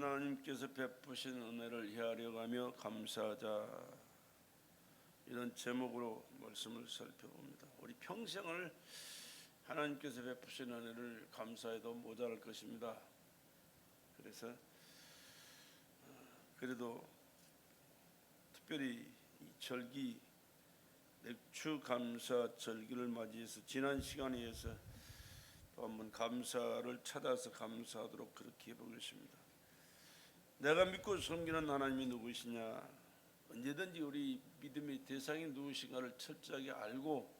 하나님께서 베푸신 은혜를 헤아려가며 감사하자, 이런 제목으로 말씀을 살펴봅니다. 우리 평생을 하나님께서 베푸신 은혜를 감사해도 모자랄 것입니다. 그래서 그래도 특별히 이 절기 맥주 감사 절기를 맞이해서 지난 시간에 의해서 또 한번 감사를 찾아서 감사하도록 그렇게 해보겠습니다. 내가 믿고 섬기는 하나님이 누구시냐, 언제든지 우리 믿음의 대상이 누구신가를 철저하게 알고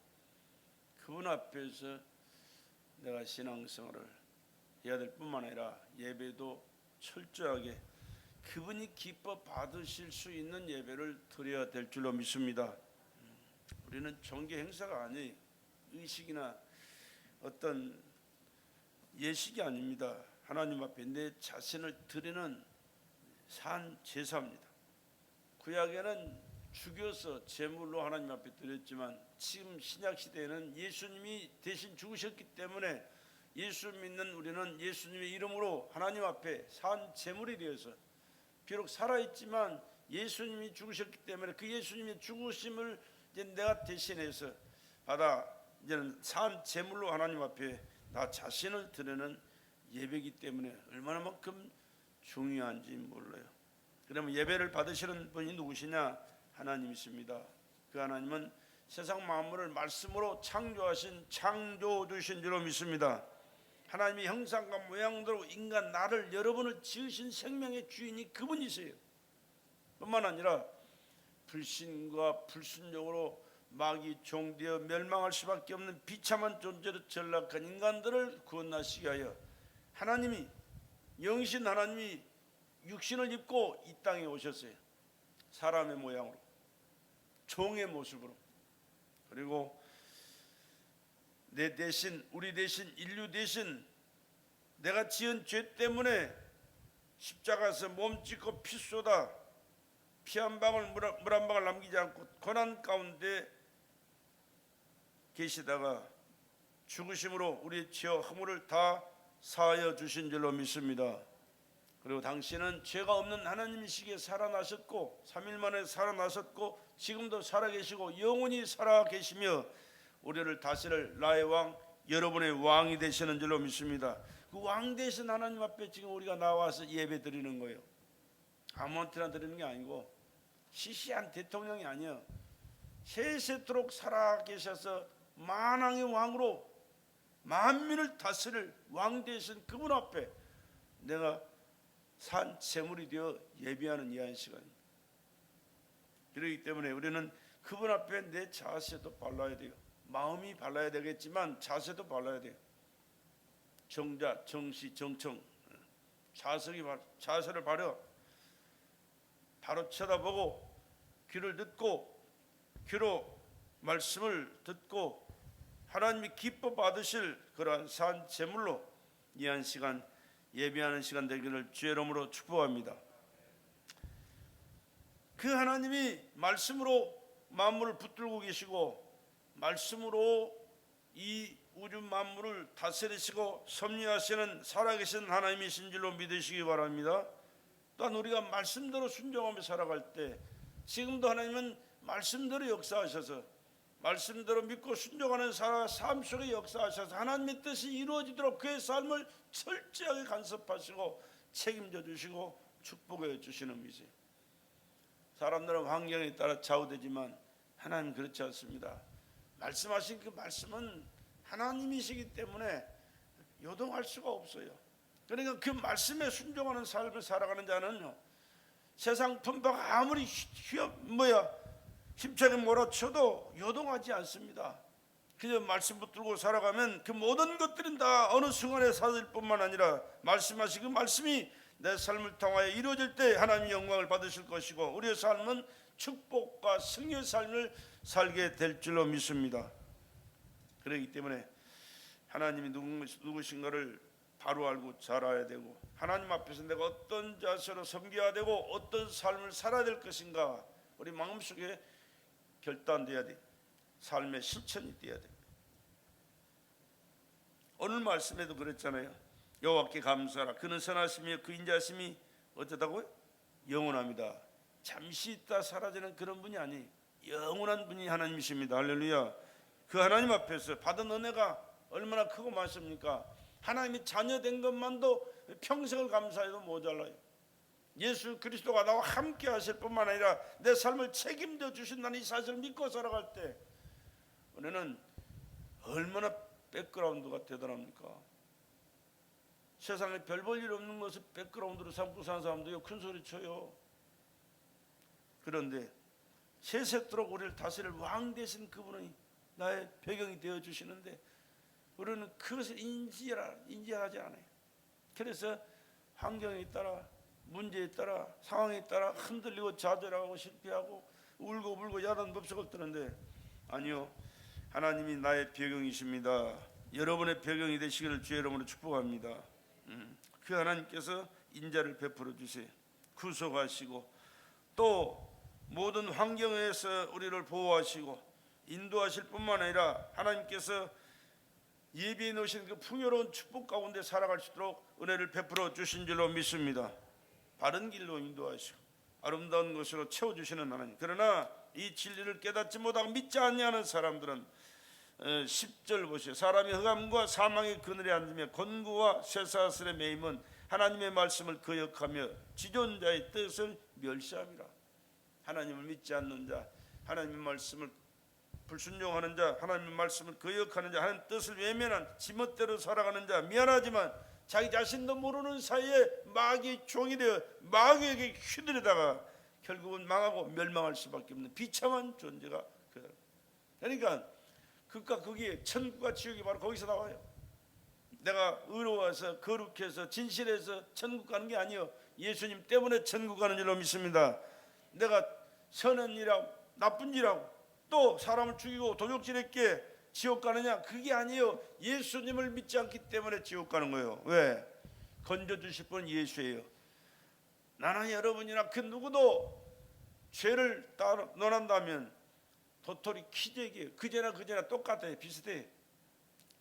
그분 앞에서 내가 신앙생활을 해야 될 뿐만 아니라 예배도 철저하게 그분이 기뻐 받으실 수 있는 예배를 드려야 될 줄로 믿습니다. 우리는 종교 행사가 아니 의식이나 어떤 예식이 아닙니다. 하나님 앞에 내 자신을 드리는 산 제사입니다. 구약에는 죽여서 제물로 하나님 앞에 드렸지만 지금 신약 시대에는 예수님이 대신 죽으셨기 때문에 예수 믿는 우리는 예수님의 이름으로 하나님 앞에 산 제물이 되어서 비록 살아있지만 예수님이 죽으셨기 때문에 그 예수님의 죽으심을 이제 내가 대신해서 받아 이제는 산 제물로 하나님 앞에 나 자신을 드리는 예배이기 때문에 얼마나만큼 중요한지 몰라요. 그러면 예배를 받으시는 분이 누구시냐? 하나님이십니다. 그 하나님은 세상 만물을 말씀으로 창조하신 창조주신 줄로 믿습니다. 하나님의 형상과 모양대로 인간 나를 여러분을 지으신 생명의 주인이 그분이세요. 뿐만 아니라 불신과 불순종으로 마귀 종되어 멸망할 수밖에 없는 비참한 존재로 전락한 인간들을 구원하시게 하여 하나님이 영신 하나님이 육신을 입고 이 땅에 오셨어요. 사람의 모양으로, 종의 모습으로. 그리고 내 대신, 우리 대신, 인류 대신 내가 지은 죄 때문에 십자가에서 몸짓고 피 쏟아 피 한 방울 물 한 방울 남기지 않고 고난 가운데 계시다가 죽으심으로 우리의 죄와 허물을 다 사하여 주신 줄로 믿습니다. 그리고 당신은 죄가 없는 하나님이시기에 살아나셨고 3일 만에 살아나셨고 지금도 살아계시고 영원히 살아계시며 우리를 다스릴 나의 왕, 여러분의 왕이 되시는 줄로 믿습니다. 그 왕 되신 하나님 앞에 지금 우리가 나와서 예배 드리는 거예요. 아무한테나 드리는 게 아니고 시시한 대통령이 아니에요. 세세토록 살아계셔서 만왕의 왕으로 만민을 다스릴 왕 되신 그분 앞에 내가 산 제물이 되어 예배하는 이 한 시간입니다. 그렇기 때문에 우리는 그분 앞에 내 자세도 발라야 돼요. 마음이 발라야 되겠지만 자세도 발라야 돼요. 정자, 정시, 정청, 자세를 바려 바로 쳐다보고 귀를 듣고 귀로 말씀을 듣고 하나님이 기뻐 받으실 그러한 산 제물로 이 한 시간 예배하는 시간 되기를 주의 이름으로 축복합니다. 그 하나님이 말씀으로 만물을 붙들고 계시고 말씀으로 이 우주 만물을 다스리시고 섭리하시는 살아계신 하나님이신 줄로 믿으시기 바랍니다. 또한 우리가 말씀대로 순종하며 살아갈 때 지금도 하나님은 말씀대로 역사하셔서 말씀대로 믿고 순종하는 삶 속에 역사하셔서 하나님의 뜻이 이루어지도록 그의 삶을 철저하게 간섭하시고 책임져 주시고 축복해 주시는 분이세요. 사람들은 환경에 따라 좌우되지만 하나님은 그렇지 않습니다. 말씀하신 그 말씀은 하나님이시기 때문에 요동할 수가 없어요. 그러니까 그 말씀에 순종하는 삶을 살아가는 자는요, 세상 풍파가 아무리 힘차게 몰아쳐도 요동하지 않습니다. 그저 말씀 붙들고 살아가면 그 모든 것들은 다 어느 순간에 사라질 뿐만 아니라 말씀하신 그 말씀이 내 삶을 통하여 이루어질 때 하나님의 영광을 받으실 것이고 우리의 삶은 축복과 승리의 삶을 살게 될 줄로 믿습니다. 그렇기 때문에 하나님이 누구신가를 바로 알고 잘 알아야 되고 하나님 앞에서 내가 어떤 자세로 섬겨야 되고 어떤 삶을 살아야 될 것인가 우리 마음속에 결단돼야 돼. 삶의 실천이 돼야 됩니다. 오늘 말씀에도 그랬잖아요. 여호와께 감사하라. 그는 선하시며 그 인자심이 어쩌다고요? 영원합니다. 잠시 있다 사라지는 그런 분이 아니, 영원한 분이 하나님이십니다. 할렐루야. 그 하나님 앞에서 받은 은혜가 얼마나 크고 많습니까? 하나님이 자녀된 것만도 평생을 감사해도 모자라요. 예수 그리스도가 나와 함께 하실 뿐만 아니라 내 삶을 책임져 주신다는 이 사실을 믿고 살아갈 때 우리는 얼마나 백그라운드가 대단합니까? 세상에 별 볼 일 없는 것을 백그라운드로 삼고 사는 사람도요 큰 소리 쳐요. 그런데 세세토록 우리를 다스릴 왕 되신 그분이 나의 배경이 되어 주시는데 우리는 그것을 인지하지 않아요. 그래서 환경에 따라, 문제에 따라, 상황에 따라 흔들리고 좌절하고 실패하고 울고 불고 야단 법석을 뜨는데, 아니요, 하나님이 나의 배경이십니다. 여러분의 배경이 되시기를 주의 이름으로 축복합니다. 그 하나님께서 인자를 베풀어 주세요. 구속하시고 또 모든 환경에서 우리를 보호하시고 인도하실 뿐만 아니라 하나님께서 예비해 놓으신 그 풍요로운 축복 가운데 살아갈 수 있도록 은혜를 베풀어 주신 줄로 믿습니다. 바른 길로 인도하시고 아름다운 것으로 채워주시는 하나님. 그러나 이 진리를 깨닫지 못하고 믿지 않냐는 사람들은 10절 보시오. 사람이 흑암과 사망의 그늘에 앉으며 곤고와 쇠사슬에 매임은 하나님의 말씀을 거역하며 지존자의 뜻을 멸시함이라. 하나님을 믿지 않는 자, 하나님의 말씀을 불순종하는 자, 하나님의 말씀을 거역하는 자, 하나님의 뜻을 외면한 지멋대로 살아가는 자, 미안하지만 자기 자신도 모르는 사이에 마귀의 종이 되어 마귀에게 휘둘리다가 결국은 망하고 멸망할 수밖에 없는 비참한 존재가 그다. 그러니까 극과 극이 천국과 지옥이 바로 거기서 나와요. 내가 의로워서 거룩해서 진실해서 천국 가는 게 아니요, 예수님 때문에 천국 가는 줄로 믿습니다. 내가 선한 일하고 나쁜 일하고 또 사람을 죽이고 도적질했기에 지옥 가느냐? 그게 아니에요. 예수님을 믿지 않기 때문에 지옥 가는 거예요. 왜? 건져주실 분은 예수예요. 나나 여러분이나 그 누구도 죄를 논한다면 도토리 키재기예요. 그제나 똑같아요. 비슷해.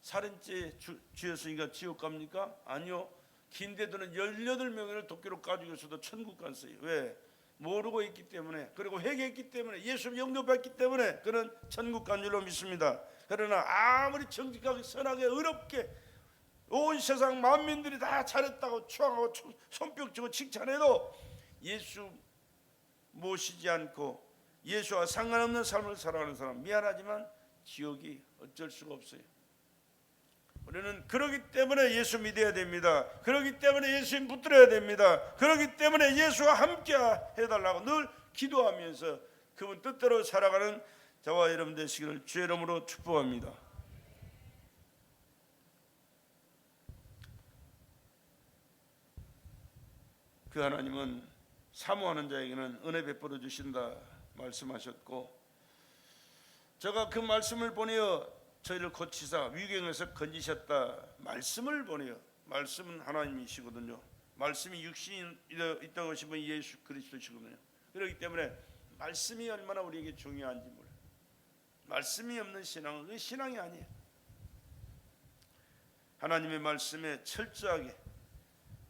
살인죄 지었으니까 지옥 갑니까? 아니요. 긴데도는 18명을 도끼로 까죽여서도 천국 갔어요. 왜? 모르고 있기 때문에, 그리고 회개했기 때문에, 예수를 영접했기 때문에 그는 천국 간 줄로 믿습니다. 그러나 아무리 정직하게 선하게 의롭게 온 세상 만민들이 다 잘했다고 추앙하고 손뼉치고 칭찬해도 예수 모시지 않고 예수와 상관없는 삶을 살아가는 사람, 미안하지만 지옥이 어쩔 수가 없어요. 우리는 그러기 때문에 예수 믿어야 됩니다. 그러기 때문에 예수님 붙들어야 됩니다. 그러기 때문에 예수와 함께 해달라고 늘 기도하면서 그분 뜻대로 살아가는 저와 여러분 되시기를 주의 이름으로 축복합니다. 그 하나님은 사모하는 자에게는 은혜 베풀어 주신다 말씀하셨고, 제가 그 말씀을 보내어 저희를 고치사 위경에서 건지셨다 말씀을 보내요. 말씀은 하나님이시거든요. 말씀이 육신이 있다고 하신 분이 예수 그리스도시거든요. 그렇기 때문에 말씀이 얼마나 우리에게 중요한지 몰라요. 말씀이 없는 신앙은 그 신앙이 아니에요. 하나님의 말씀에 철저하게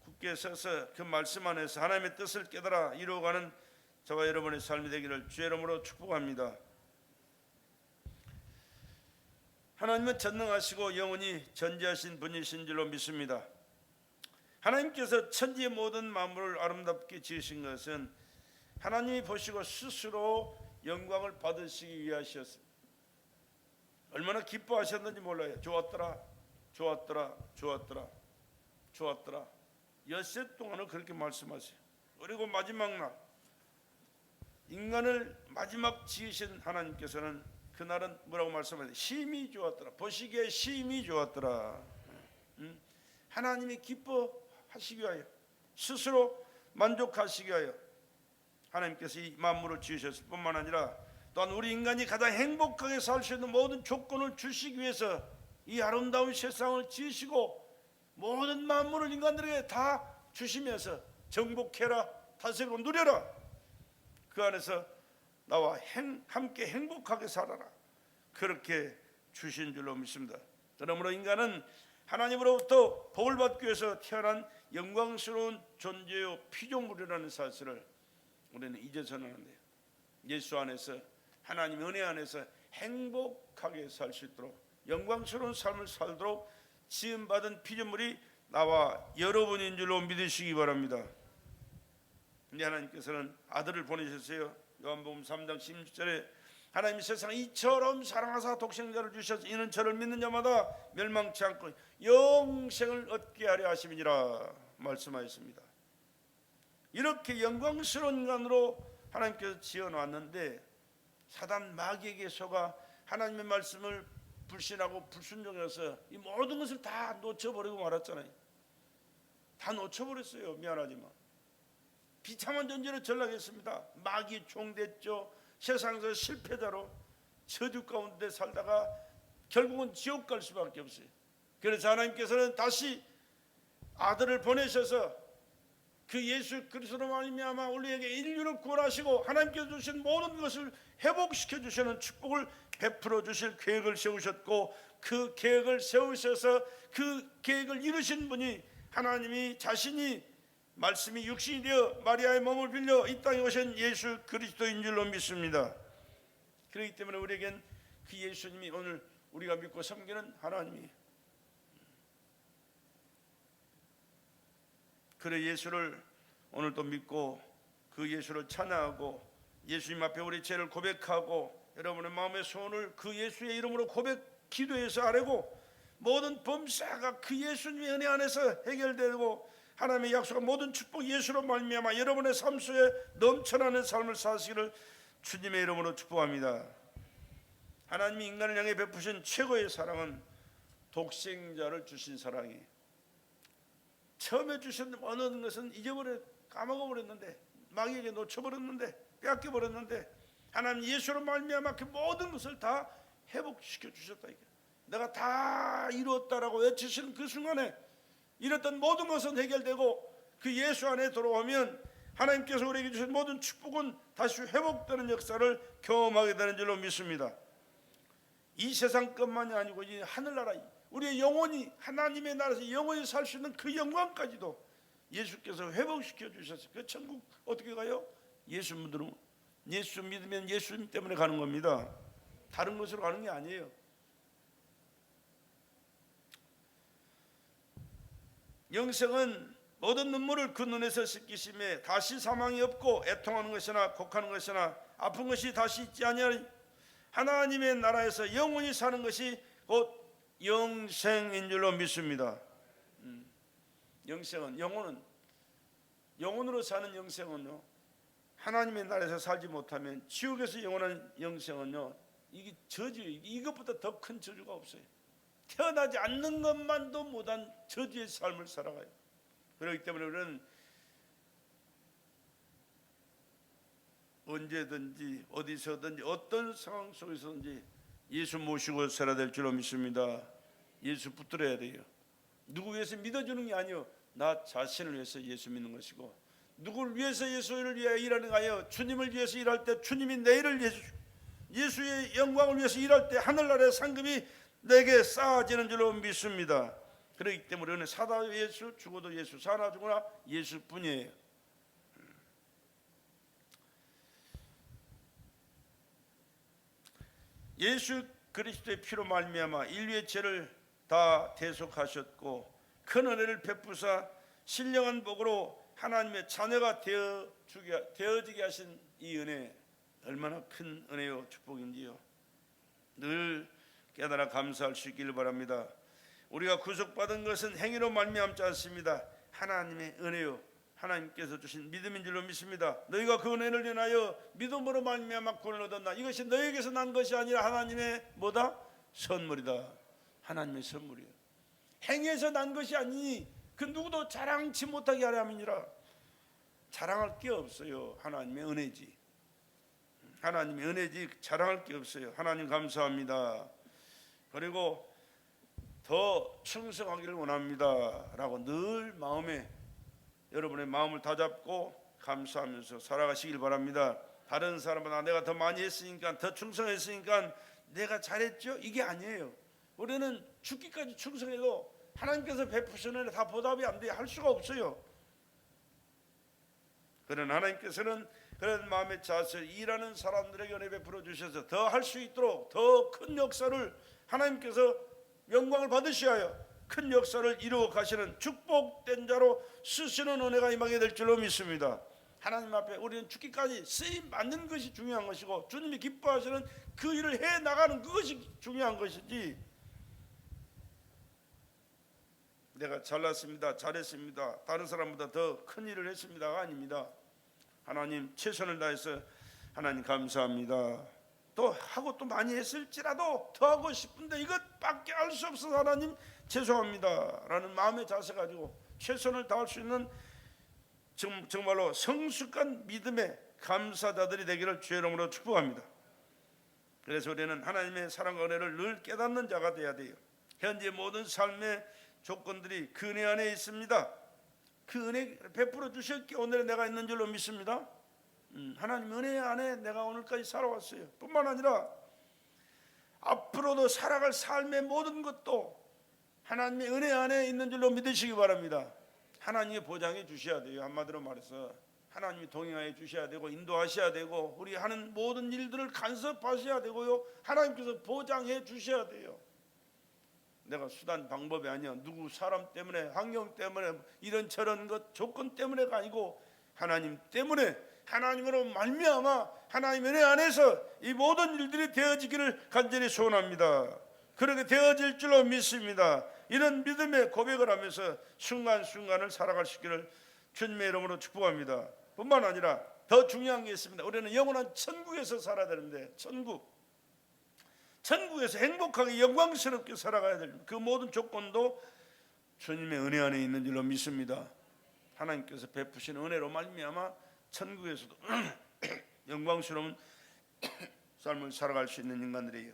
굳게 서서 그 말씀 안에서 하나님의 뜻을 깨달아 이루어가는 저와 여러분의 삶이 되기를 주의 이름으로 축복합니다. 하나님은 전능하시고 영원히 전지하신 분이신 줄로 믿습니다. 하나님께서 천지의 모든 만물을 아름답게 지으신 것은 하나님이 보시고 스스로 영광을 받으시기 위하셨습니다. 얼마나 기뻐하셨는지 몰라요. 좋았더라, 좋았더라, 좋았더라, 좋았더라. 엿새 동안은 그렇게 말씀하세요. 그리고 마지막 날 인간을 마지막 지으신 하나님께서는 그날은 뭐라고 말씀하세요? 심히 좋았더라. 보시기에 심히 좋았더라. 하나님이 기뻐하시기 위하여, 스스로 만족하시기 위하여 하나님께서 이 만물을 지으셨을 뿐만 아니라 또한 우리 인간이 가장 행복하게 살 수 있는 모든 조건을 주시기 위해서 이 아름다운 세상을 지으시고 모든 만물을 인간들에게 다 주시면서 정복해라, 다스리고 누려라, 그 안에서 나와 함께 행복하게 살아라, 그렇게 주신 줄로 믿습니다. 그러므로 인간은 하나님으로부터 복을 받기 위해서 태어난 영광스러운 존재요 피조물이라는 사실을 우리는 잊어서는 안 돼요. 예수 안에서, 하나님의 은혜 안에서 행복하게 살 수 있도록, 영광스러운 삶을 살도록 지음받은 피조물이 나와 여러분인 줄로 믿으시기 바랍니다. 근데 하나님께서는 아들을 보내셨어요. 요한복음 3장 16절에 하나님이 세상을 이처럼 사랑하사 독생자를 주셔서 이는 저를 믿는 자마다 멸망치 않고 영생을 얻게 하려 하심이니라 말씀하였습니다. 이렇게 영광스러운 인간으로 하나님께서 지어놨는데 사단 마귀에게 속아 하나님의 말씀을 불신하고 불순종해서 이 모든 것을 다 놓쳐버리고 말았잖아요. 다 놓쳐버렸어요. 미안하지만 비참한 존재로 전락했습니다. 마귀 종됐죠. 세상에서 실패자로 저주 가운데 살다가 결국은 지옥 갈 수밖에 없어요. 그래서 하나님께서는 다시 아들을 보내셔서 그 예수 그리스도로 말미암아 우리에게 인류를 구원하시고 하나님께서 주신 모든 것을 회복시켜 주시는 축복을 베풀어 주실 계획을 세우셨고, 그 계획을 세우셔서 그 계획을 이루신 분이 하나님이 자신이 말씀이 육신이 되어 마리아의 몸을 빌려 이 땅에 오신 예수 그리스도인 줄로 믿습니다. 그렇기 때문에 우리에겐 그 예수님이 오늘 우리가 믿고 섬기는 하나님이, 그래 예수를 오늘도 믿고 그 예수를 찬양하고 예수님 앞에 우리 죄를 고백하고 여러분의 마음의 소원을 그 예수의 이름으로 기도해서 아뢰고 모든 범사가 그 예수님의 은혜 안에서 해결되고 하나님의 약속한 모든 축복 예수로 말미암아 여러분의 삶 속에 넘쳐나는 삶을 사시기를 주님의 이름으로 축복합니다. 하나님이 인간을 향해 베푸신 최고의 사랑은 독생자를 주신 사랑이, 처음에 주신 어느 것은 까먹어버렸는데 마귀에게 놓쳐버렸는데 빼앗겨버렸는데 하나님 예수로 말미암아 그 모든 것을 다 회복시켜 주셨다. 내가 다 이루었다라고 외치시는 그 순간에 이랬던 모든 것은 해결되고 그 예수 안에 들어오면 하나님께서 우리에게 주신 모든 축복은 다시 회복되는 역사를 경험하게 되는 줄로 믿습니다. 이 세상 것만이 아니고 이 하늘나라, 우리의 영혼이 하나님의 나라에서 영원히 살 수 있는 그 영광까지도 예수께서 회복시켜 주셨어요. 그 천국 어떻게 가요? 예수 믿으면 예수님 때문에 가는 겁니다. 다른 것으로 가는 게 아니에요. 영생은 모든 눈물을 그 눈에서 씻기심에 다시 사망이 없고 애통하는 것이나 곡하는 것이나 아픈 것이 다시 있지 아니하니 하나님의 나라에서 영원히 사는 것이 곧 영생인 줄로 믿습니다. 영생은 영혼으로 사는 영생은요, 하나님의 나라에서 살지 못하면 지옥에서 영원한 영생은요, 이게 저주예요. 이것보다 더 큰 저주가 없어요. 태어나지 않는 것만도 못한 저주의 삶을 살아가요. 그렇기 때문에 우리는 언제든지 어디서든지 어떤 상황 속에서든지 예수 모시고 살아야 될 줄로 믿습니다. 예수 붙들어야 돼요. 누구 위해서 믿어주는 게 아니요, 나 자신을 위해서 예수 믿는 것이고, 누구를 위해서 예수를 위해 일하는 거 아니요, 주님을 위해서 일할 때 주님이 내 일을 예수의 영광을 위해서 일할 때 하늘나라의 상급이 내게 쌓아지는 줄로 믿습니다. 그렇기 때문에 우리는 사다 예수, 죽어도 예수, 사나 죽으나 예수뿐이에요. 예수 그리스도의 피로 말미암아 인류의 죄를 다 대속하셨고 큰 은혜를 베푸사 신령한 복으로 하나님의 자녀가 되어지게 하신 이 은혜, 얼마나 큰 은혜요 축복인지요. 늘 깨달아 감사할 수 있기를 바랍니다. 우리가 구속받은 것은 행위로 말미암지 않습니다. 하나님의 은혜요, 하나님께서 주신 믿음인 줄로 믿습니다. 너희가 그 은혜를 인하여 믿음으로 말미암아 구원을 얻었나. 이것이 너희에게서 난 것이 아니라 하나님의 뭐다? 선물이다. 하나님의 선물이에요. 행위에서 난 것이 아니니 그 누구도 자랑치 못하게 하려 함이니라. 자랑할 게 없어요. 하나님의 은혜지. 하나님의 은혜지 자랑할 게 없어요. 하나님 감사합니다. 그리고 더 충성하기를 원합니다 라고 늘 마음에 여러분의 마음을 다잡고 감사하면서 살아가시길 바랍니다. 다른 사람보다 내가 더 많이 했으니까, 더 충성했으니까 내가 잘했죠? 이게 아니에요. 우리는 죽기까지 충성해도 하나님께서 베푸시는 은혜 다 보답이 안 돼 할 수가 없어요. 그러나 하나님께서는 그런 마음의 자세, 일하는 사람들에게 은혜 베풀어 주셔서 더 할 수 있도록 더 큰 역사를 하나님께서 영광을 받으셔야 하여 큰 역사를 이루어 가시는 축복된 자로 쓰시는 은혜가 임하게 될 줄로 믿습니다. 하나님 앞에 우리는 죽기까지 쓰임 받는 것이 중요한 것이고 주님이 기뻐하시는 그 일을 해 나가는 그것이 중요한 것이지, 내가 잘났습니다, 잘했습니다, 다른 사람보다 더 큰 일을 했습니다가 아닙니다. 하나님 최선을 다해서 하나님 감사합니다. 또 하고 또 많이 했을지라도 더 하고 싶은데 이것밖에 할 수 없어서 하나님 죄송합니다 라는 마음의 자세 가지고 최선을 다할 수 있는 정말로 성숙한 믿음의 감사자들이 되기를 주의 이름으로 축복합니다. 그래서 우리는 하나님의 사랑과 은혜를 늘 깨닫는 자가 되어야 돼요. 현재 모든 삶의 조건들이 그 은혜 안에 있습니다. 그 은혜 베풀어 주셨기에 오늘에 내가 있는 줄로 믿습니다. 하나님 은혜 안에 내가 오늘까지 살아왔어요. 뿐만 아니라 앞으로도 살아갈 삶의 모든 것도 하나님의 은혜 안에 있는 줄로 믿으시기 바랍니다. 하나님이 보장해 주셔야 돼요. 한마디로 말해서 하나님이 동행하여 주셔야 되고 인도하셔야 되고 우리 하는 모든 일들을 간섭하셔야 되고요, 하나님께서 보장해 주셔야 돼요. 내가 수단 방법이 아니야, 누구 사람 때문에 환경 때문에 이런저런 것 조건 때문에가 아니고 하나님 때문에, 하나님으로 말미암아 하나님 은혜 안에서 이 모든 일들이 되어지기를 간절히 소원합니다. 그렇게 되어질 줄로 믿습니다. 이런 믿음의 고백을 하면서 순간순간을 살아갈 수 있기를 주님의 이름으로 축복합니다. 뿐만 아니라 더 중요한 게 있습니다. 우리는 영원한 천국에서 살아야 되는데, 천국에서 행복하게 영광스럽게 살아가야 될 그 모든 조건도 주님의 은혜 안에 있는 줄로 믿습니다. 하나님께서 베푸신 은혜로 말미암아 천국에서도 영광스러운 삶을 살아갈 수 있는 인간들이에요.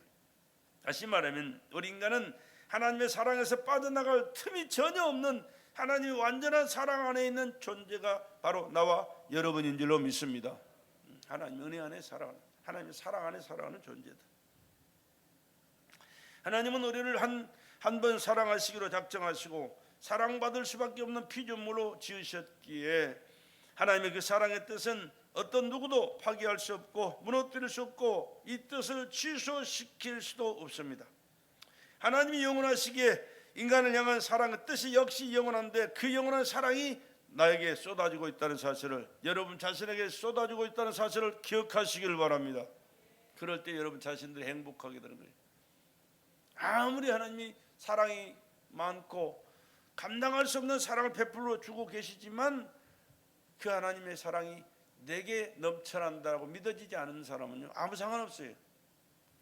다시 말하면 우리 인간은 하나님의 사랑에서 빠져나갈 틈이 전혀 없는 하나님의 완전한 사랑 안에 있는 존재가 바로 나와 여러분인 줄로 믿습니다. 하나님 은혜 안에 살아가는, 하나님의 사랑 안에 살아가는 존재다. 하나님은 우리를 한 번 사랑하시기로 작정하시고 사랑받을 수밖에 없는 피조물로 지으셨기에 하나님의 그 사랑의 뜻은 어떤 누구도 파기할 수 없고 무너뜨릴 수 없고 이 뜻을 취소시킬 수도 없습니다. 하나님이 영원하시기에 인간을 향한 사랑의 뜻이 역시 영원한데 그 영원한 사랑이 나에게 쏟아지고 있다는 사실을, 여러분 자신에게 쏟아지고 있다는 사실을 기억하시길 바랍니다. 그럴 때 여러분 자신들이 행복하게 되는 거예요. 아무리 하나님이 사랑이 많고 감당할 수 없는 사랑을 베풀어 주고 계시지만 그 하나님의 사랑이 내게 넘쳐난다고 믿어지지 않은 사람은요 아무 상관없어요.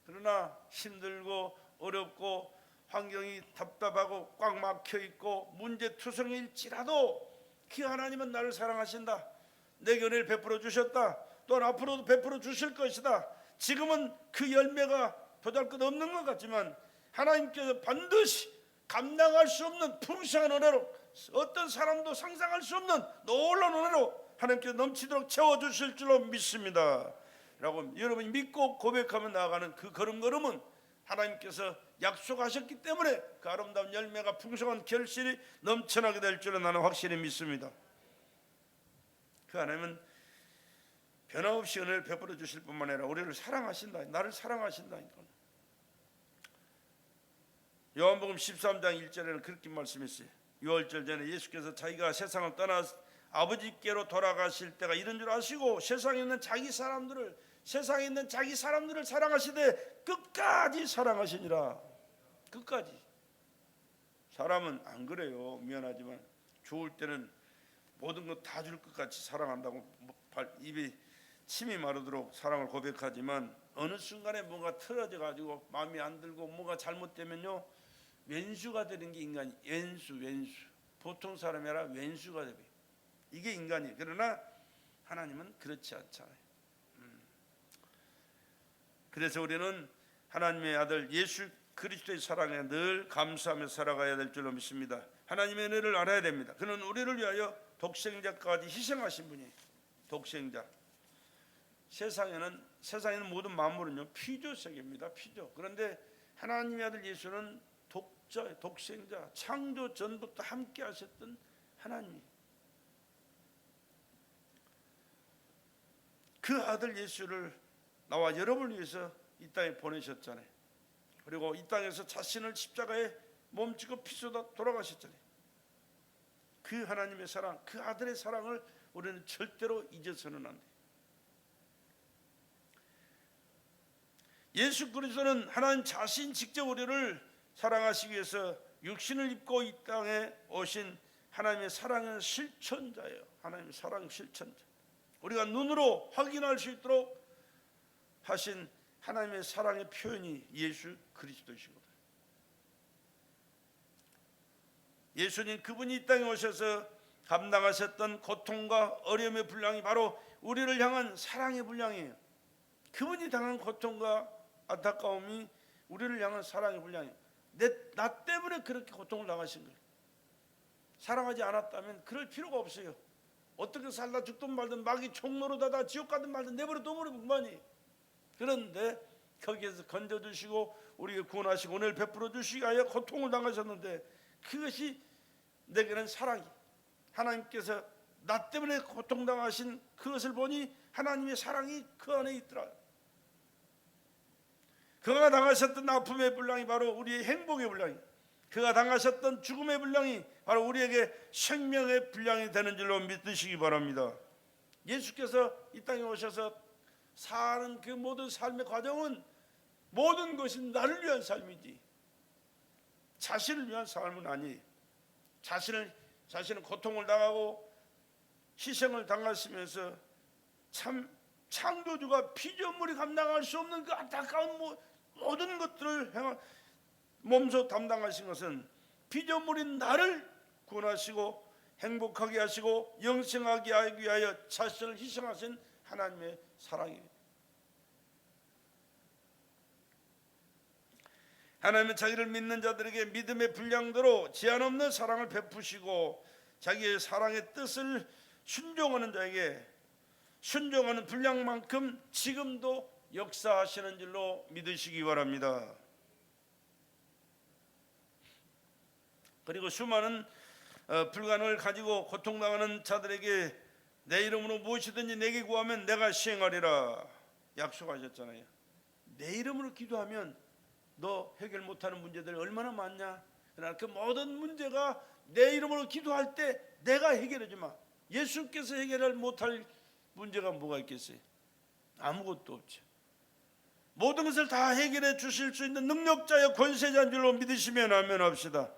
그러나 힘들고 어렵고 환경이 답답하고 꽉 막혀 있고 문제투성일지라도 그 하나님은 나를 사랑하신다, 내게 은혜를 베풀어 주셨다, 또한 앞으로도 베풀어 주실 것이다. 지금은 그 열매가 보잘것없는 것 같지만 하나님께서 반드시 감당할 수 없는 풍성한 은혜로, 어떤 사람도 상상할 수 없는 놀라운 은혜로 하나님께서 넘치도록 채워주실 줄로 믿습니다 라고 여러분이 믿고 고백하며 나아가는 그 걸음걸음은 하나님께서 약속하셨기 때문에 그 아름다운 열매가 풍성한 결실이 넘쳐나게 될 줄로 나는 확실히 믿습니다. 그 하나님은 변함없이 은혜를 베풀어 주실 뿐만 아니라 우리를 사랑하신다, 나를 사랑하신다니까. 요한복음 13장 1절에는 그렇게 말씀했어요. 6월절 전에 예수께서 자기가 세상을 떠나 아버지께로 돌아가실 때가 이런 줄 아시고 세상에 있는 자기 사람들을 사랑하시되 끝까지 사랑하시니라. 끝까지. 사람은 안 그래요. 미안하지만 좋을 때는 모든 것 다 줄 것 같이 사랑한다고 입에 침이 마르도록 사랑을 고백하지만 어느 순간에 뭔가 틀어져 가지고 마음이 안 들고 뭔가 잘못되면요 왼수가 되는 게 인간이. 왼수. 보통 사람이 아니라 왼수가 되고, 이게 인간이에요. 그러나 하나님은 그렇지 않잖아요. 그래서 우리는 하나님의 아들 예수 그리스도의 사랑에 늘 감사하며 살아가야 될 줄로 믿습니다. 하나님의 은혜를 알아야 됩니다. 그는 우리를 위하여 독생자까지 희생하신 분이에요. 독생자. 세상에는 모든 만물은요 피조 세계입니다. 피조. 그런데 하나님의 아들 예수는 독자, 독생자, 창조 전부터 함께 하셨던 하나님이 그 아들 예수를 나와 여러분을 위해서 이 땅에 보내셨잖아요. 그리고 이 땅에서 자신을 십자가에 몸지고 피 쏟아 돌아가셨잖아요. 그 하나님의 사랑, 그 아들의 사랑을 우리는 절대로 잊어서는 안 돼요. 예수 그리스도는 하나님 자신 직접 우리를 사랑하시기 위해서 육신을 입고 이 땅에 오신 하나님의 사랑의 실천자예요. 하나님의 사랑 실천자. 우리가 눈으로 확인할 수 있도록 하신 하나님의 사랑의 표현이 예수 그리스도시거든. 예수님 그분이 이 땅에 오셔서 감당하셨던 고통과 어려움의 분량이 바로 우리를 향한 사랑의 분량이에요. 그분이 당한 고통과 안타까움이 우리를 향한 사랑의 분량이에요. 나 때문에 그렇게 고통을 당하신 거예요. 사랑하지 않았다면 그럴 필요가 없어요. 어떻게 살다 죽든 말든 마귀 총노릇하다 지옥 가든 말든 내버려 둬버리면 그만이에요. 그런데 거기에서 건져주시고 우리에게 구원하시고 은혜를 베풀어 주시기 위하여 고통을 당하셨는데 그것이 내게는 사랑이, 하나님께서 나 때문에 고통당하신 그것을 보니 하나님의 사랑이 그 안에 있더라. 그가 당하셨던 아픔의 분량이 바로 우리의 행복의 분량이, 그가 당하셨던 죽음의 분량이 바로 우리에게 생명의 분량이 되는 줄로 믿으시기 바랍니다. 예수께서 이 땅에 오셔서 사는 그 모든 삶의 과정은 모든 것이 나를 위한 삶이지 자신을 위한 삶은 아니에요. 자신은 고통을 당하고 희생을 당하시면서 참 창조주가 피조물이 감당할 수 없는 그 안타까운 모든 것들을 몸소 담당하신 것은 피조물인 나를 구원하시고 행복하게 하시고 영생하게 하기 위하여 자신을 희생하신 하나님의 사랑입니다. 하나님은 자기를 믿는 자들에게 믿음의 분량대로 제한 없는 사랑을 베푸시고 자기의 사랑의 뜻을 순종하는 자에게 순종하는 분량만큼 지금도 역사하시는 줄로 믿으시기 바랍니다. 그리고 수많은 불가능을 가지고 고통당하는 자들에게 내 이름으로 무엇이든지 내게 구하면 내가 시행하리라 약속하셨잖아요. 내 이름으로 기도하면 너 해결 못하는 문제들이 얼마나 많냐. 그러나 그 모든 문제가 내 이름으로 기도할 때 내가 해결해주마. 예수께서 해결을 못할 문제가 뭐가 있겠어요? 아무것도 없죠. 모든 것을 다 해결해 주실 수 있는 능력자여 권세자인 줄로 믿으시면 아멘 합시다.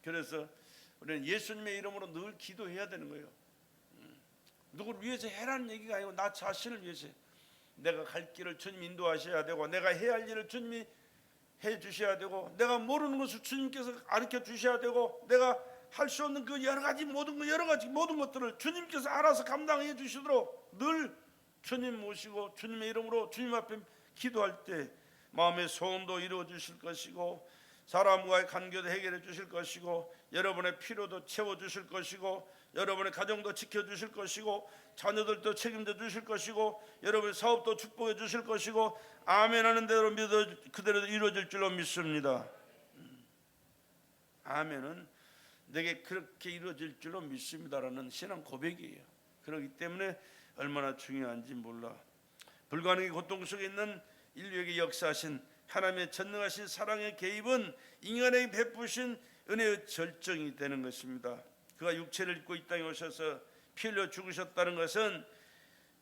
그래서 우리는 예수님의 이름으로 늘 기도해야 되는 거예요. 누구를 위해서 해라는 얘기가 아니고 나 자신을 위해서. 내가 갈 길을 주님 인도하셔야 되고 내가 해야 할 일을 주님이 해 주셔야 되고 내가 모르는 것을 주님께서 가르쳐 주셔야 되고 내가 할 수 없는 그 여러 가지 모든 것들을 주님께서 알아서 감당해 주시도록 늘 주님 모시고 주님의 이름으로 주님 앞에 기도할 때 마음의 소원도 이루어 주실 것이고 사람과의 관계도 해결해 주실 것이고 여러분의 필요도 채워 주실 것이고 여러분의 가정도 지켜 주실 것이고 자녀들도 책임져 주실 것이고 여러분의 사업도 축복해 주실 것이고 아멘 하는 대로 믿어 그대로 이루어질 줄로 믿습니다. 아멘은 내게 그렇게 이루어질 줄로 믿습니다라는 신앙 고백이에요. 그렇기 때문에 얼마나 중요한지 몰라. 불가능의 고통 속에 있는 인류에게 역사하신 하나님의 전능하신 사랑의 개입은 인간에게 베푸신 은혜의 절정이 되는 것입니다. 그가 육체를 입고 이 땅에 오셔서 피 흘려 죽으셨다는 것은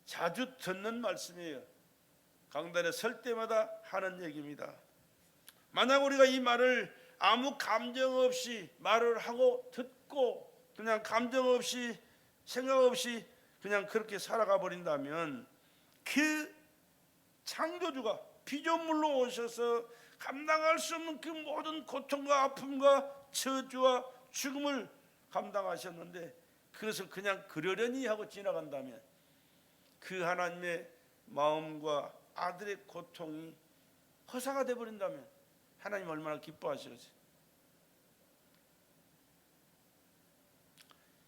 자주 듣는 말씀이에요. 강단에 설 때마다 하는 얘기입니다. 만약 우리가 이 말을 아무 감정 없이 말을 하고 듣고 그냥 감정 없이 생각 없이 그냥 그렇게 살아가 버린다면 그 창조주가 피조물로 오셔서 감당할 수 없는 그 모든 고통과 아픔과 저주와 죽음을 감당하셨는데 그것을 그냥 그러려니 하고 지나간다면 그 하나님의 마음과 아들의 고통이 허사가 되어버린다면 하나님 얼마나 기뻐하시겠어요.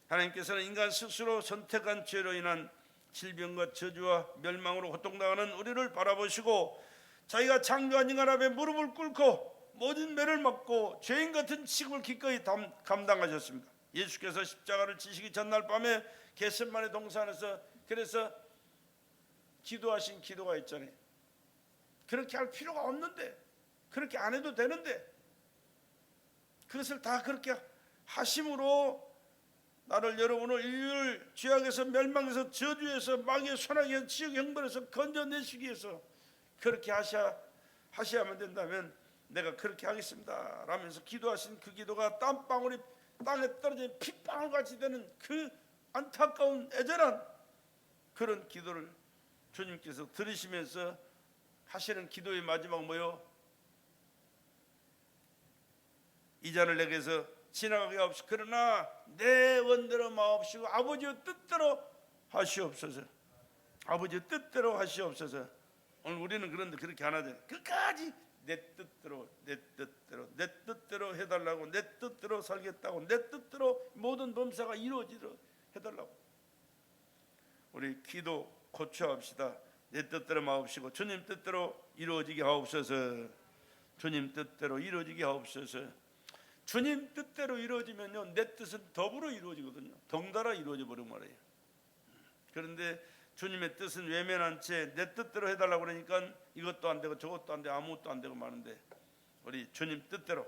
하나님께서는 인간 스스로 선택한 죄로 인한 질병과 저주와 멸망으로 고통당하는 우리를 바라보시고 자기가 창조한 인간 앞에 무릎을 꿇고 모든 매를 맞고 죄인 같은 취급을 기꺼이 감당하셨습니다. 예수께서 십자가를 지시기 전날 밤에 겟세마네 동산에서 그래서 기도하신 기도가 있잖아요. 그렇게 할 필요가 없는데, 그렇게 안 해도 되는데, 그것을 다 그렇게 하심으로 나를 여러분을 인류를 죄악에서 멸망에서 저주에서 마귀의 손아귀한 지옥 형벌에서 건져내시기 위해서 그렇게 하셔야만 된다면 내가 그렇게 하겠습니다 라면서 기도하신 그 기도가 땀방울이 땅에 떨어진 핏방울 같이 되는 그 안타까운 애절한 그런 기도를 주님께서 들으시면서 하시는 기도의 마지막 뭐요? 이 잔을 내게서 지나가게 하옵시고 그러나 내 원대로 마옵시고 아버지의 뜻대로 하시옵소서. 아버지의 뜻대로 하시옵소서. 오늘 우리는 그런데 그렇게 안 하잖아요. 끝까지 내 뜻대로 내 뜻대로 해달라고, 내 뜻대로 살겠다고, 내 뜻대로 모든 범사가 이루어지도록 해달라고. 우리 기도 고쳐합시다. 내 뜻대로 마옵시고 주님 뜻대로 이루어지게 하옵소서. 주님 뜻대로 이루어지게 하옵소서. 주님 뜻대로 이루어지면요, 내 뜻은 더불어 이루어지거든요. 덩달아 이루어져 버리고 말이에요. 그런데 주님의 뜻은 외면한 채 내 뜻대로 해달라고 그러니까 이것도 안 되고 저것도 안 되고 아무것도 안 되고 마는데, 우리 주님 뜻대로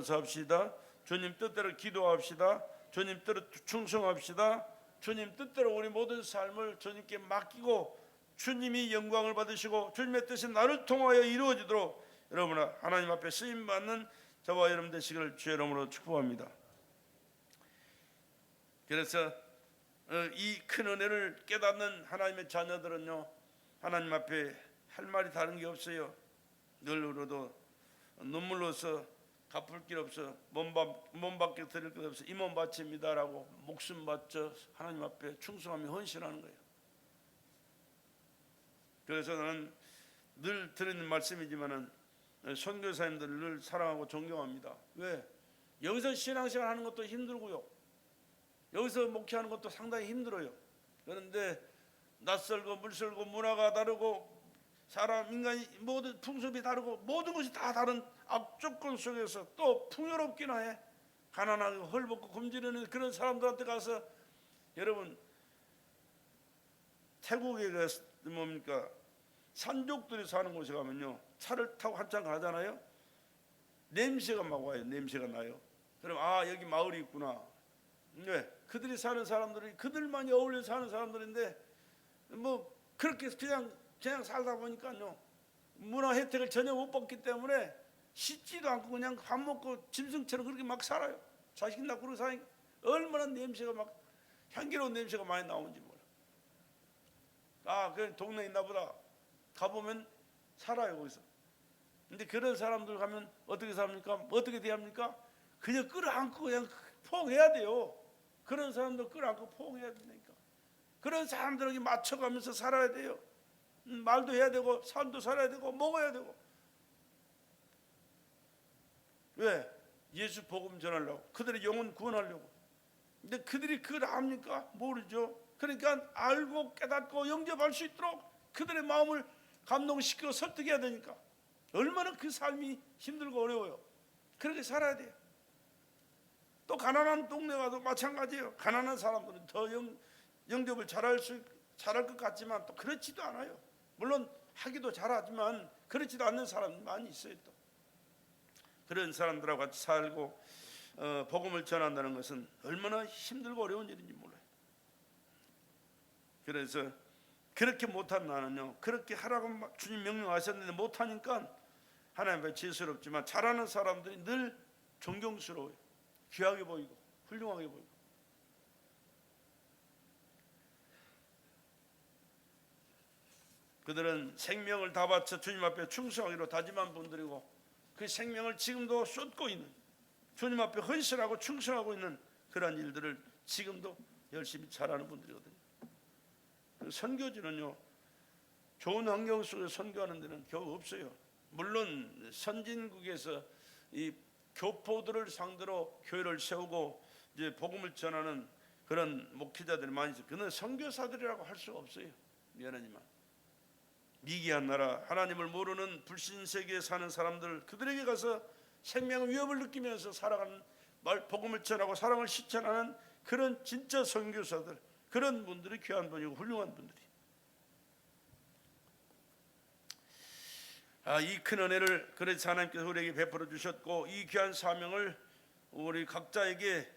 삽시다. 주님 뜻대로 기도합시다. 주님 뜻대로 충성합시다. 주님 뜻대로 우리 모든 삶을 주님께 맡기고 주님이 영광을 받으시고 주님의 뜻이 나를 통하여 이루어지도록 여러분 하나님 앞에 쓰임받는 저와 여러분 되시기를 주의 이름으로 축복합니다. 그래서 이 큰 은혜를 깨닫는 하나님의 자녀들은요, 하나님 앞에 할 말이 다른 게 없어요. 늘 울어도 눈물로서 갚을 길 없어, 몸밖에 드릴 것 없어, 이 몸 바칩니다라고 목숨 바쳐 하나님 앞에 충성하며 헌신하는 거예요. 그래서 나는 늘 드리는 말씀이지만은 선교사님들을 늘 사랑하고 존경합니다. 왜? 여기서 신앙생활 하는 것도 힘들고요, 여기서 목회하는 것도 상당히 힘들어요. 그런데 낯설고 물설고 문화가 다르고 사람 인간이 모든 풍습이 다르고 모든 것이 다 다른 악조건 속에서 또 풍요롭기나 해. 가난하고 헐벗고 굶주리는 그런 사람들한테 가서, 여러분 태국에 뭡니까 산족들이 사는 곳에 가면요, 차를 타고 한참 가잖아요. 냄새가 막 와요. 냄새가 나요. 그럼 아, 여기 마을이 있구나. 왜? 그들이 사는 사람들이 그들만이 어울려 사는 사람들인데 뭐 그렇게 그냥 살다 보니까요, 문화 혜택을 전혀 못 받기 때문에 씻지도 않고 그냥 밥 먹고 짐승처럼 그렇게 막 살아요. 자식 낳고 그러고 사니까 얼마나 냄새가 막 향기로운 냄새가 많이 나오는지 몰라. 아, 그 동네에 있나 보다. 가보면 살아요 거기서. 근데 그런 사람들 가면 어떻게 삽니까? 어떻게 대합니까? 그냥 끌어안고 그냥 포옹해야 돼요. 그런 사람들 끌어안고 포옹해야 되니까. 그런 사람들에게 맞춰가면서 살아야 돼요. 말도 해야 되고 삶도 살아야 되고 먹어야 되고. 왜? 예수 복음 전하려고, 그들의 영혼 구원하려고. 근데 그들이 그걸 압니까? 모르죠. 그러니까 알고 깨닫고 영접할 수 있도록 그들의 마음을 감동시키고 설득해야 되니까. 얼마나 그 삶이 힘들고 어려워요. 그렇게 살아야 돼요. 또 가난한 동네 가도 마찬가지예요. 가난한 사람들은 더 영접을 잘할 것 같지만 또 그렇지도 않아요. 물론 하기도 잘하지만 그렇지도 않는 사람이 많이 있어요. 또 그런 사람들하고 같이 살고 복음을 전한다는 것은 얼마나 힘들고 어려운 일인지 몰라요. 그래서 그렇게 못한 나는요, 그렇게 하라고 주님 명령하셨는데 못하니까 하나님 앞에 죄스럽지만 잘하는 사람들이 늘 존경스러워요. 귀하게 보이고 훌륭하게 보이고. 그들은 생명을 다 바쳐 주님 앞에 충성하기로 다짐한 분들이고 그 생명을 지금도 쏟고 있는, 주님 앞에 헌신하고 충성하고 있는 그러한 일들을 지금도 열심히 잘하는 분들이거든요. 선교지는요, 좋은 환경 속에 선교하는 데는 겨우 없어요. 물론 선진국에서 이 교포들을 상대로 교회를 세우고 이제 복음을 전하는 그런 목회자들이 많이 있어요. 그는 선교사들이라고 할 수가 없어요. 미안하지만 미개한 나라, 하나님을 모르는 불신 세계에 사는 사람들, 그들에게 가서 생명의 위협을 느끼면서 살아가는, 복음을 전하고 사랑을 실천하는 그런 진짜 선교사들, 그런 분들이 귀한 분이고 훌륭한 분들이. 이 큰 은혜를 그래서 하나님께서 우리에게 베풀어 주셨고, 이 귀한 사명을 우리 각자에게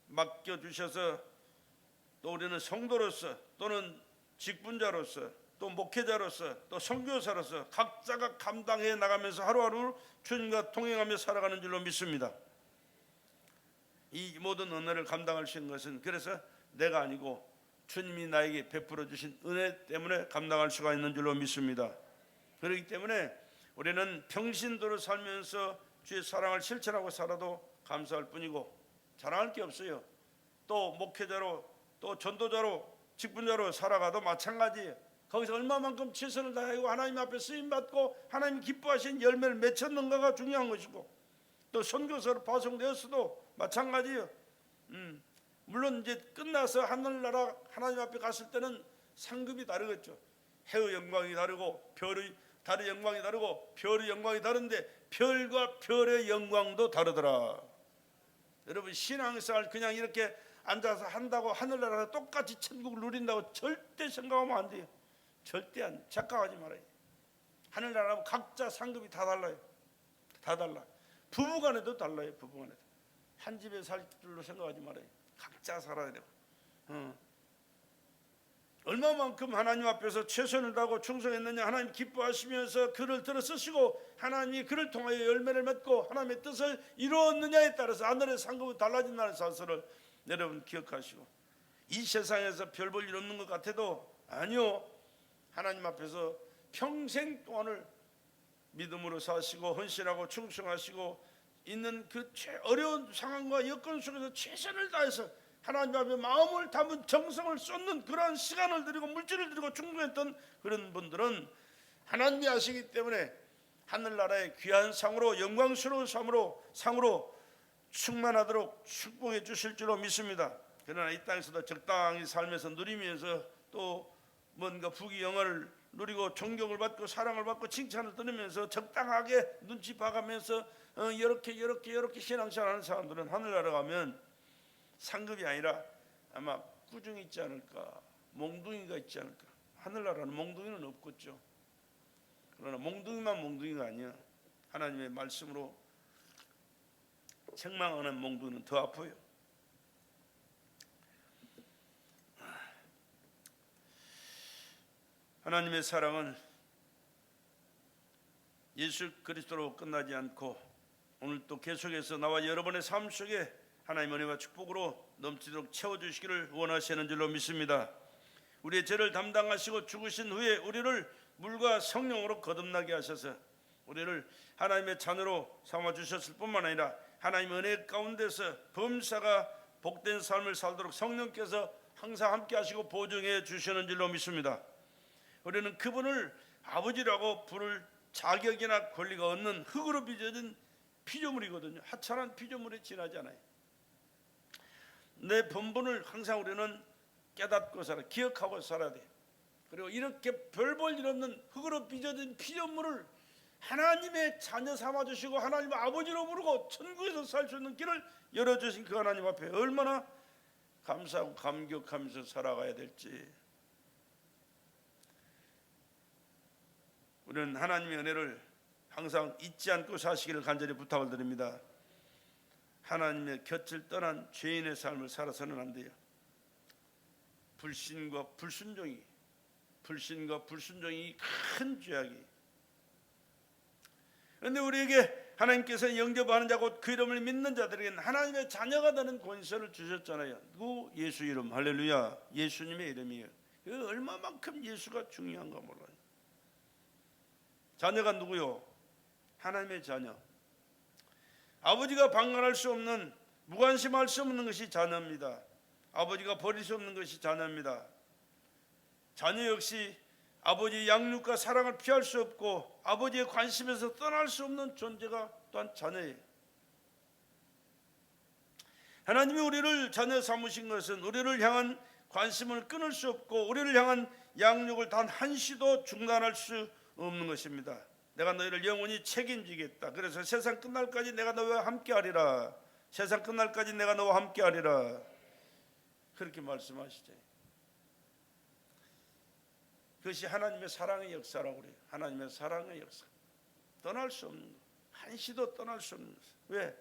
맡겨 주셔서, 또 우리는 성도로서 또는 직분자로서 또 목회자로서 또 선교사로서 각자가 감당해 나가면서 하루하루 주님과 동행하며 살아가는 줄로 믿습니다. 이 모든 은혜를 감당할 수 있는 것은 그래서 내가 아니고 주님이 나에게 베풀어 주신 은혜 때문에 감당할 수가 있는 줄로 믿습니다. 그렇기 때문에 우리는 평신도로 살면서 주의 사랑을 실천하고 살아도 감사할 뿐이고 자랑할 게 없어요. 또 목회자로 또 전도자로 직분자로 살아가도 마찬가지예요. 거기서 얼마만큼 최선을 다하고 하나님 앞에 쓰임받고 하나님 기뻐하신 열매를 맺혔는가가 중요한 것이고, 또 선교사로 파송되었어도 마찬가지예요. 물론 이제 끝나서 하늘나라 하나님 앞에 갔을 때는 상급이 다르겠죠. 해의 영광이 다르고 별의 달의 영광이 다르고 별의 영광이 다른데 별과 별의 영광도 다르더라. 여러분, 신앙생활 그냥 이렇게 앉아서 한다고 하늘나라가 똑같이 천국을 누린다고 절대 생각하면 안 돼요. 절대 안, 착각하지 말아요. 하늘나라하고 각자 상급이 다 달라요. 다 달라. 부부간에도 달라요. 부부간에도 한 집에 살 줄로 생각하지 말아요. 각자 살아야 되고. 얼마만큼 하나님 앞에서 최선을 다하고 충성했느냐, 하나님 기뻐하시면서 그를 들어 쓰시고 하나님이 그를 통하여 열매를 맺고 하나님의 뜻을 이루었느냐에 따라서 하늘의 상급이 달라진다는 사실을 여러분 기억하시고, 이 세상에서 별 볼 일 없는 것 같아도 아니요, 하나님 앞에서 평생 동안을 믿음으로 사시고 헌신하고 충성하시고 있는 그 어려운 상황과 여건 속에서 최선을 다해서 하나님 앞에 마음을 담은 정성을 쏟는 그러한 시간을 들이고 물질을 들이고 충성했던 그런 분들은 하나님이 아시기 때문에 하늘나라의 귀한 상으로 영광스러운 상으로 충만하도록 축복해 주실 줄로 믿습니다. 그러나 이 땅에서도 적당히 살면서 누리면서 또 뭔가 부귀영화를 누리고 존경을 받고 사랑을 받고 칭찬을 들으면서 적당하게 눈치 봐가면서 이렇게 신앙생활하는 사람들은 하늘나라 가면 상급이 아니라 아마 꾸중이 있지 않을까, 몽둥이가 있지 않을까. 하늘나라는 몽둥이는 없겠죠. 그러나 몽둥이만 몽둥이가 아니야. 하나님의 말씀으로 책망하는 몽둥이는 더 아파요. 하나님의 사랑은 예수 그리스도로 끝나지 않고 오늘 또 계속해서 나와 여러분의 삶 속에 하나님의 은혜와 축복으로 넘치도록 채워주시기를 원하시는 줄로 믿습니다. 우리의 죄를 담당하시고 죽으신 후에 우리를 물과 성령으로 거듭나게 하셔서 우리를 하나님의 자녀로 삼아주셨을 뿐만 아니라 하나님의 은혜 가운데서 범사가 복된 삶을 살도록 성령께서 항상 함께 하시고 보증해 주시는 줄로 믿습니다. 우리는 그분을 아버지라고 부를 자격이나 권리가 없는 흙으로 빚어진 피조물이거든요. 하찮은 피조물에 지나지 않아요. 내 본분을 항상 우리는 깨닫고 기억하고 살아야 돼요. 그리고 이렇게 별 볼 일 없는 흙으로 빚어진 피조물을 하나님의 자녀 삼아주시고 하나님의 아버지로 부르고 천국에서 살 수 있는 길을 열어주신 그 하나님 앞에 얼마나 감사하고 감격하면서 살아가야 될지, 우리는 하나님의 은혜를 항상 잊지 않고 사시기를 간절히 부탁을 드립니다. 하나님의 곁을 떠난 죄인의 삶을 살아서는 안 돼요. 불신과 불순종이 큰 죄악이. 그런데 우리에게 하나님께서 영접하는 자 곧 그 이름을 믿는 자들에게는 하나님의 자녀가 되는 권세를 주셨잖아요. 그 예수 이름, 할렐루야, 예수님의 이름이에요. 그 얼마만큼 예수가 중요한가 몰라요. 자녀가 누구요? 하나님의 자녀. 아버지가 방관할 수 없는, 무관심할 수 없는 것이 자녀입니다. 아버지가 버릴 수 없는 것이 자녀입니다. 자녀 역시 아버지의 양육과 사랑을 피할 수 없고 아버지의 관심에서 떠날 수 없는 존재가 또한 자녀예요. 하나님이 우리를 자녀 삼으신 것은 우리를 향한 관심을 끊을 수 없고 우리를 향한 양육을 단 한시도 중단할 수 없는 것입니다. 내가 너희를 영원히 책임지겠다. 그래서 세상 끝날까지 내가 너와 함께하리라. 세상 끝날까지 내가 너와 함께하리라. 그렇게 말씀하시죠. 그것이 하나님의 사랑의 역사라고 그래요. 하나님의 사랑의 역사. 떠날 수 없는 것. 한시도 떠날 수 없는 것. 왜?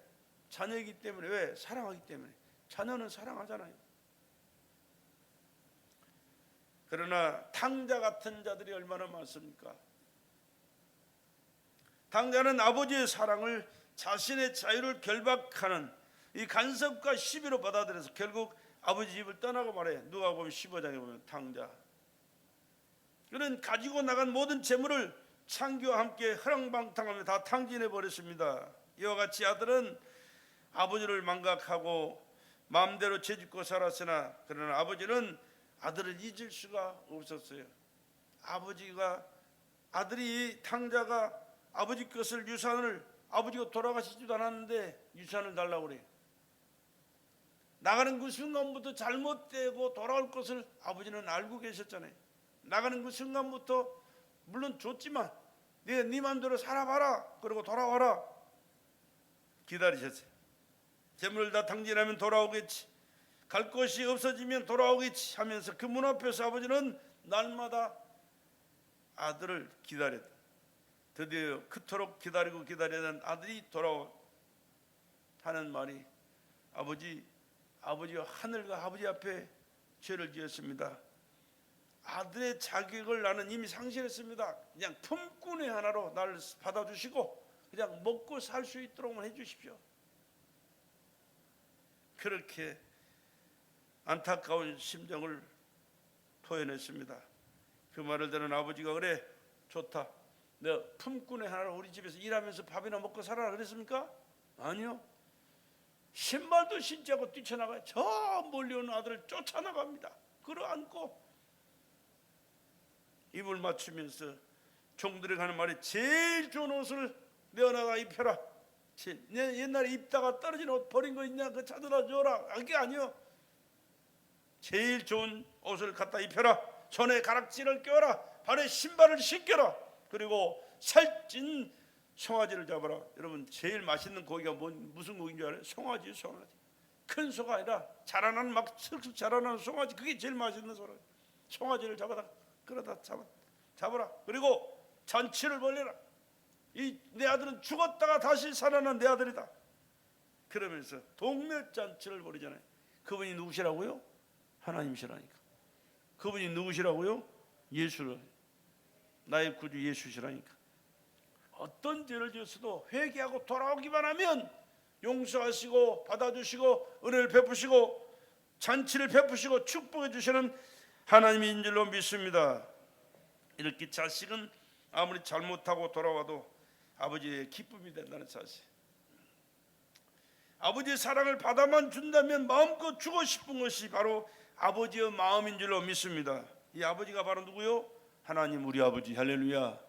자녀이기 때문에. 왜? 사랑하기 때문에. 자녀는 사랑하잖아요. 그러나 탕자 같은 자들이 얼마나 많습니까? 탕자는 아버지의 사랑을 자신의 자유를 결박하는 이 간섭과 시비로 받아들여서 결국 아버지 집을 떠나고 말해. 누가 보면 15장에 보면 탕자. 그는 가지고 나간 모든 재물을 창기와 함께 허랑방탕하며 다 탕진해 버렸습니다. 이와 같이 아들은 아버지를 망각하고 마음대로 죄짓고 살았으나 그러나 아버지는 아들을 잊을 수가 없었어요. 아들이 탕자가 아버지 것을 유산을 아버지가 돌아가시지도 않았는데 유산을 달라고 그래요. 나가는 그 순간부터 잘못되고 돌아올 것을 아버지는 알고 계셨잖아요. 나가는 그 순간부터 물론 줬지만 네 맘대로 살아봐라. 그리고 돌아와라. 기다리셨어요. 재물을 다 탕진하면 돌아오겠지. 갈 곳이 없어지면 돌아오겠지 하면서 그 문 앞에서 아버지는 날마다 아들을 기다렸다. 드디어 그토록 기다리고 기다리던 아들이 돌아오 하는 말이 아버지가 하늘과 아버지 앞에 죄를 지었습니다. 아들의 자격을 나는 이미 상실했습니다. 그냥 품꾼의 하나로 나를 받아주시고 그냥 먹고 살 수 있도록만 해주십시오. 그렇게 안타까운 심정을 표현했습니다. 그 말을 들은 아버지가 그래 좋다. 내가 품꾼의 하나로 우리 집에서 일하면서 밥이나 먹고 살아라 그랬습니까? 아니요. 신발도 신지 않고 뛰쳐나가요. 저 멀리 오는 아들을 쫓아나갑니다. 끌어안고 입을 맞추면서 종들이 가는 말이 제일 좋은 옷을 내어놔다 입혀라. 옛날에 입다가 떨어진 옷 버린 거 있냐? 그거 찾아다 줘라. 그게 아니요. 제일 좋은 옷을 갖다 입혀라. 손에 가락지를 껴라. 발에 신발을 신겨라. 그리고 살찐 송아지를 잡아라. 여러분 제일 맛있는 고기가 무슨 고기인 줄 알아요? 송아지. 큰 소가 아니라 자라나는 막 슬슬 자라나는 송아지. 그게 제일 맛있는 소라요. 송아지를 끌어다 잡아라. 그리고 잔치를 벌려라. 내 아들은 죽었다가 다시 살아난 내 아들이다. 그러면서 동멸잔치를 벌이잖아요. 그분이 누구시라고요? 하나님이시라니까. 그분이 누구시라고요? 예수를. 나의 구주 예수시라니까. 어떤 죄를 지었어도 회개하고 돌아오기만 하면 용서하시고 받아주시고 은혜를 베푸시고 잔치를 베푸시고 축복해 주시는 하나님인 줄로 믿습니다. 이렇게 자식은 아무리 잘못하고 돌아와도 아버지의 기쁨이 된다는 사실. 아버지의 사랑을 받아만 준다면 마음껏 주고 싶은 것이 바로 아버지의 마음인 줄로 믿습니다. 이 아버지가 바로 누구요? 하나님 우리 아버지. 할렐루야.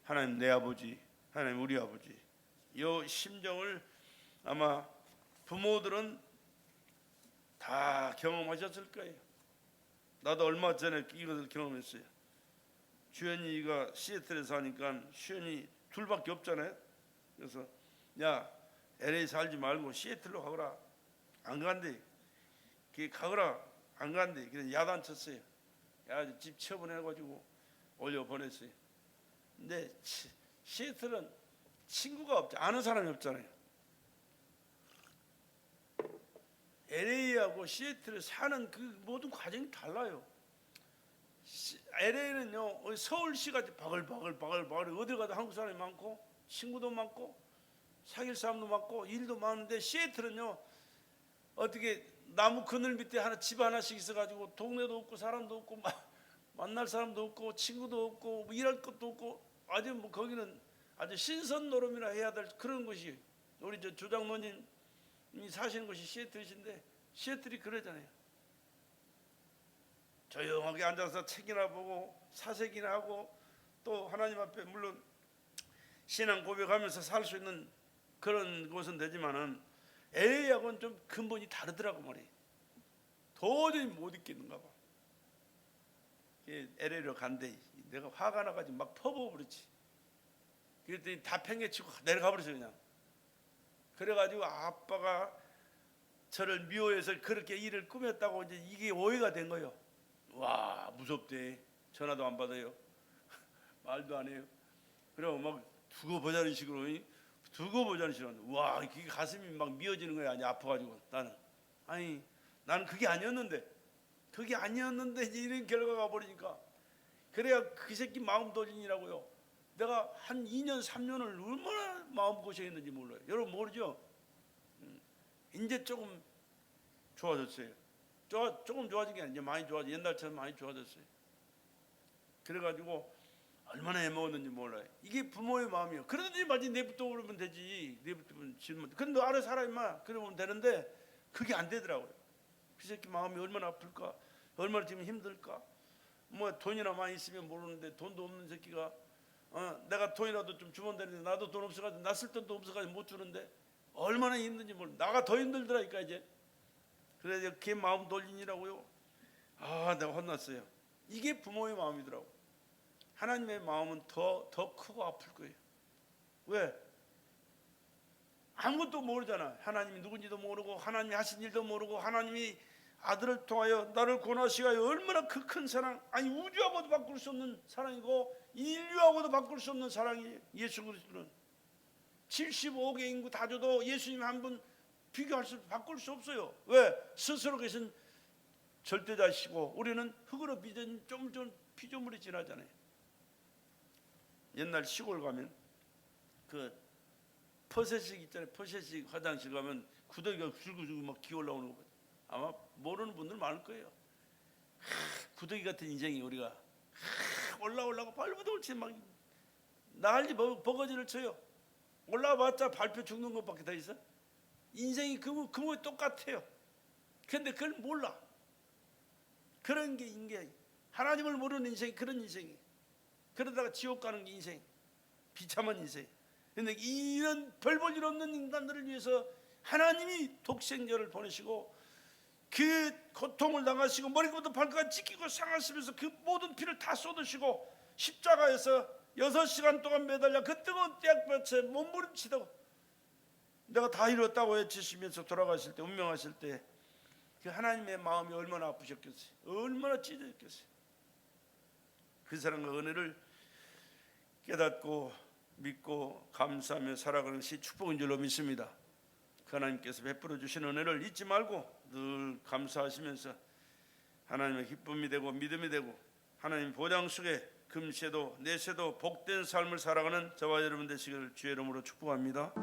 하나님 내 아버지. 하나님 우리 아버지. 이 심정을 아마 부모들은 다 경험하셨을 거예요. 나도 얼마 전에 이것을 경험했어요. 주연이가 시애틀에 사니까 주연이 둘밖에 없잖아요. 그래서 야 LA 살지 말고 시애틀로 가거라. 안 간대. 가거라. 안 간대. 그래서 야단쳤어요. 야 집 처분해가지고 올려 보냈어요. 근데 시애틀은 친구가 없죠. 아는 사람이 없잖아요. LA하고 시애틀을 사는 그 모든 과정이 달라요. LA는요 서울시가 바글바글 어디 가도 한국 사람이 많고 친구도 많고 사귈 사람도 많고 일도 많은데 시애틀은요 어떻게 나무 그늘 밑에 집 하나씩 있어가지고 동네도 없고 사람도 없고 만날 사람도 없고 친구도 없고 일할 것도 없고 아주 거기는 아주 신선 노름이라 해야 될 그런 곳이 우리 저 조장로님이 사시는 곳이 시애틀이신데 시애틀이 그러잖아요. 조용하게 앉아서 책이나 보고 사색이나 하고 또 하나님 앞에 물론 신앙 고백하면서 살 수 있는 그런 곳은 되지만은 LA하고는 좀 근본이 다르더라고 말이에요. 도저히 못 있겠는가 봐. LA로 간대. 내가 화가 나가지고 막 퍼부어버렸지. 그랬더니 다 팽개치고 내려가 버렸어 그냥. 그래가지고 아빠가 저를 미워해서 그렇게 일을 꾸몄다고 이제 이게 오해가 된 거예요. 와 무섭대. 전화도 안 받아요. 말도 안 해요. 그리고 막 두고 보자는 식으로 두고 보자는 식으로 와 이게 가슴이 막 미어지는 거야. 아니 아파가지고 나는 그게 아니었는데 이제 이런 결과가 벌어지니까 그래야 그 새끼 마음 도진이라고요. 내가 한 2년 3년을 얼마나 마음 고생했는지 몰라요. 여러분 모르죠? 이제 조금 좋아졌어요. 조금 좋아진 게 아니라 많이 좋아져. 옛날처럼 많이 좋아졌어요. 그래가지고 얼마나 애먹었는지 몰라요. 이게 부모의 마음이에요. 그러든지 말지 내부터 그러면 되지. 내부터 질문. 근데 너 알아서 살아 임마. 그러면 되는데 그게 안 되더라고요. 그 새끼 마음이 얼마나 아플까? 얼마나 지금 힘들까? 뭐 돈이나 많이 있으면 모르는데 돈도 없는 새끼가 내가 돈이라도 좀 주면 되는데 나도 돈 없어가지고 나 쓸 돈도 없어가지고 못 주는데 얼마나 힘든지 몰라. 나가 더 힘들더라니까 이제. 그래서 걔 마음 돌린이라고요. 내가 혼났어요. 이게 부모의 마음이더라고. 하나님의 마음은 더 크고 아플 거예요. 왜? 아무것도 모르잖아. 하나님이 누군지도 모르고 하나님이 하신 일도 모르고 하나님이 아들을 통하여 나를 구원하시고 얼마나 그 큰 사랑, 아니 우주하고도 바꿀 수 없는 사랑이고 인류하고도 바꿀 수 없는 사랑이 예수 그리스도는 75억의 인구 다 줘도 예수님 한 분 바꿀 수 없어요. 왜? 스스로 계신 절대자시고 우리는 흙으로 빚은 좀 피조물이 지나잖아요. 옛날 시골 가면 그 퍼세식 있잖아요. 퍼세식 화장실 가면 구더기가 줄구줄구 막 기어 올라오는 거 아마 모르는 분들 많을 거예요. 구더기 같은 인생이 우리가 올라오려고 발부도 옳지 막 난리 버거지를 쳐요. 올라와봤자 발표 죽는 것밖에 더 있어. 인생이 그거 똑같아요. 근데 그걸 몰라. 그런 게 인간. 하나님을 모르는 인생이 그런 인생이. 그러다가 지옥 가는 게 인생. 비참한 인생. 근데 이런 별 볼 일 없는 인간들을 위해서 하나님이 독생자를 보내시고 그 고통을 당하시고 머리부터 발까지 찢기고 상하시면서 그 모든 피를 다 쏟으시고 십자가에서 6시간 동안 매달려 그 뜨거운 떼약볕에 몸부림치다고 내가 다 이뤘다고 외치시면서 돌아가실 때 운명하실 때 그 하나님의 마음이 얼마나 아프셨겠어요. 얼마나 찢어졌겠어요. 그 사랑과 은혜를 깨닫고 믿고 감사하며 살아가는 것이 축복인 줄로 믿습니다. 그 하나님께서 베풀어 주신 은혜를 잊지 말고 늘 감사하시면서 하나님의 기쁨이 되고 믿음이 되고 하나님 보장 속에 금세도 내세도 복된 삶을 살아가는 저와 여러분 되시기를 주의 이름으로 축복합니다.